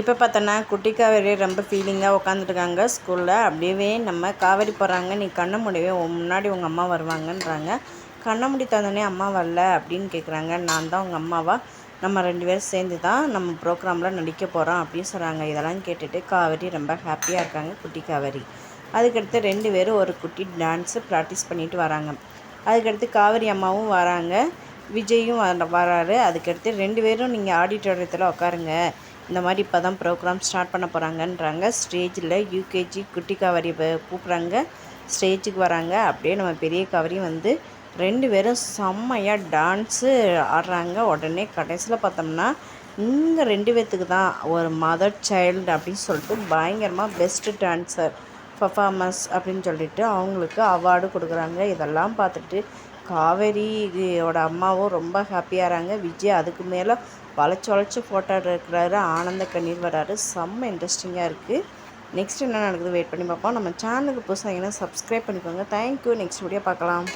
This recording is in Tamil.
இப்போ பார்த்தோன்னா குட்டி காவேரி ரொம்ப ஃபீலிங்காக உட்காந்துட்டுருக்காங்க ஸ்கூலில். அப்படியே நம்ம காவேரி போகிறாங்க, நீ கண்ணை முடியவே முன்னாடி உங்கள் அம்மா வருவாங்கன்றாங்க. கண்ணை முடி தந்தோடனே அம்மா வரல அப்படின்னு கேட்குறாங்க. நான் தான் உங்கள் அம்மாவா, நம்ம 2 பேரும் சேர்ந்து தான் நம்ம ப்ரோக்ராமில் நடிக்க போகிறோம் அப்படின்னு சொல்கிறாங்க. இதெல்லாம் கேட்டுட்டு காவேரி ரொம்ப ஹாப்பியாக இருக்காங்க, குட்டி காவேரி. அதுக்கடுத்து 2 பேரும் ஒரு குட்டி டான்ஸு ப்ராக்டிஸ் பண்ணிட்டு வராங்க. அதுக்கடுத்து காவேரி அம்மாவும் வராங்க, விஜயும் வராரு. அதுக்கடுத்து 2 பேரும் நீங்கள் ஆடிட்டோரியத்தில் உட்காருங்க, இந்த மாதிரி இப்போ தான் ப்ரோக்ராம் ஸ்டார்ட் பண்ண போகிறாங்கன்றாங்க. ஸ்டேஜில் யூகேஜி குட்டி காவேரி கூப்பிட்றாங்க, ஸ்டேஜுக்கு வராங்க. அப்படியே நம்ம பெரிய காவேரி வந்து 2 பேரும் செம்மையாக டான்ஸு ஆடுறாங்க. உடனே கடைசியில் பார்த்தோம்னா இங்கே 2 பேர்த்துக்கு தான் ஒரு மதர் சைல்டு அப்படின்னு சொல்லிட்டு பயங்கரமாக பெஸ்ட்டு டான்ஸர் பர்ஃபார்மன்ஸ் அப்படின்னு சொல்லிட்டு அவங்களுக்கு அவார்டு கொடுக்குறாங்க. இதெல்லாம் பார்த்துட்டு காவேரியோட அம்மாவும் ரொம்ப ஹாப்பியாகிறாங்க. விஜய் அதுக்கு மேலே வளைச்சி ஃபோட்டோ எடுக்கிறாரு, ஆனந்த கண்ணீர் வராரு. செம்ம இன்ட்ரெஸ்டிங்காக இருக்குது. நெக்ஸ்ட் என்ன நடக்குது வெயிட் பண்ணி பார்ப்போம். நம்ம சேனலுக்கு புதுசாக சப்ஸ்கிரைப் பண்ணிக்கோங்க. தேங்க்யூ. நெக்ஸ்ட் வீடியோ பார்க்கலாம்.